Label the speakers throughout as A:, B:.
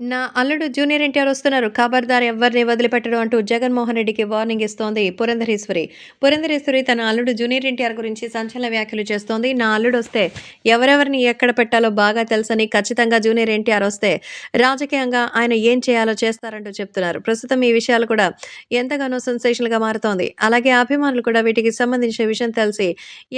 A: నా అల్లుడు జూనియర్ ఎన్టీఆర్ వస్తున్నారు. ఖబర్దార్ ఎవ్వరిని వదిలిపెట్టడు అంటూ జగన్మోహన్ రెడ్డికి వార్నింగ్ ఇస్తోంది పురంధరేశ్వరి. పురంధరేశ్వరి తన అల్లుడు జూనియర్ ఎన్టీఆర్ గురించి సంచలన వ్యాఖ్యలు చేస్తోంది. నా అల్లుడొస్తే ఎవరెవరిని ఎక్కడ పెట్టాలో బాగా తెలుసని, ఖచ్చితంగా జూనియర్ ఎన్టీఆర్ వస్తే రాజకీయంగా ఆయన ఏం చేయాలో చేస్తారంటూ చెప్తున్నారు. ప్రస్తుతం ఈ విషయాలు కూడా ఎంతగానో సెన్సేషనల్‌గా మారుతోంది. అలాగే అభిమానులు కూడా వీటికి సంబంధించిన విషయం తెలిసి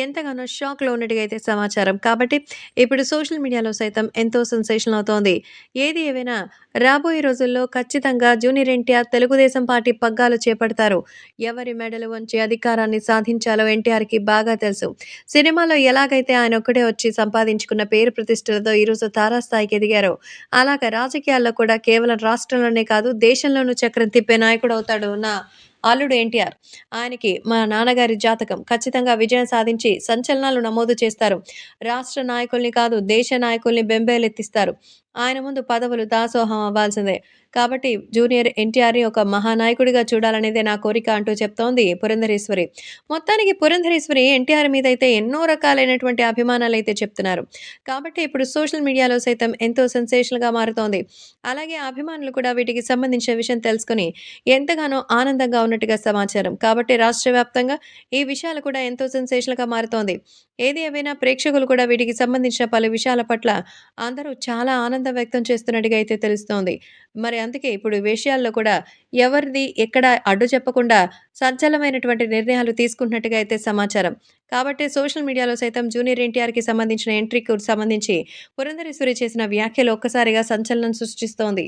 A: ఎంతగానో షాక్‌లో ఉన్నట్టుగా అయితే సమాచారం. కాబట్టి ఇప్పుడు సోషల్ మీడియాలో సైతం ఎంతో సెన్సేషన్ అవుతోంది. ఏది ఏవైనా రాబోయే రోజుల్లో ఖచ్చితంగా జూనియర్ ఎన్టీఆర్ తెలుగుదేశం పార్టీ పగ్గాలు చేపడతారు. ఎవరి మెడలు వంచి అధికారాన్ని సాధించాలో ఎన్టీఆర్‌కి బాగా తెలుసు. సినిమాలో ఎలాగైతే ఆయనొక్కడే వచ్చి సంపాదించుకున్న పేరు ప్రతిష్టలతో ఈరోజు తారాస్థాయికి ఎదిగారో, అలాగా రాజకీయాల్లో కూడా కేవలం రాష్ట్రంలోనే కాదు దేశంలోనూ చక్రం తిప్పే నాయకుడవుతాడు నా అల్లుడు ఎన్టీఆర్. ఆయనకి మా నాన్నగారి జాతకం. ఖచ్చితంగా విజయం సాధించి సంచలనాలు నమోదు చేస్తారు. రాష్ట్ర నాయకుల్ని కాదు దేశ నాయకుల్ని బెంబేలెత్తిస్తారు. ఆయన ముందు పదవులు దాసోహం అవ్వాల్సిందే. కాబట్టి జూనియర్ ఎన్టీఆర్‌ని ఒక మహానాయకుడిగా చూడాలనేదే నా కోరిక అంటూ చెప్తోంది పురంధరేశ్వరి. మొత్తానికి పురంధరేశ్వరి ఎన్టీఆర్ మీదైతే ఎన్నో రకాలైనటువంటి అభిమానాలైతే చెప్తున్నారు. కాబట్టి ఇప్పుడు సోషల్ మీడియాలో సైతం ఎంతో సెన్సేషనల్‌గా మారుతోంది. అలాగే అభిమానులు కూడా వీటికి సంబంధించిన విషయం తెలుసుకొని ఎంతగానో ఆనందంగా ఉన్నట్టుగా సమాచారం. కాబట్టి రాష్ట్ర వ్యాప్తంగా ఈ విషయాలు కూడా ఎంతో సెన్సేషనల్‌గా మారుతోంది. ఏది ఏమైనా ప్రేక్షకులు కూడా వీటికి సంబంధించిన పలు విషయాల పట్ల అందరూ చాలా ఆనందం వ్యక్తం చేస్తున్నట్టుగా అయితే తెలుస్తోంది. మరి అందుకే ఇప్పుడు ఈ విషయాల్లో కూడా ఎవరిది ఎక్కడ అడ్డు చెప్పకుండా సంచలనమైనటువంటి నిర్ణయాలు తీసుకుంటున్నట్టుగా అయితే సమాచారం. కాబట్టి సోషల్ మీడియాలో సైతం జూనియర్ ఎన్టీఆర్‌కి సంబంధించిన ఎంట్రీకి సంబంధించి పురంధరేశ్వరి చేసిన వ్యాఖ్యలు ఒక్కసారిగా సంచలనం సృష్టిస్తోంది.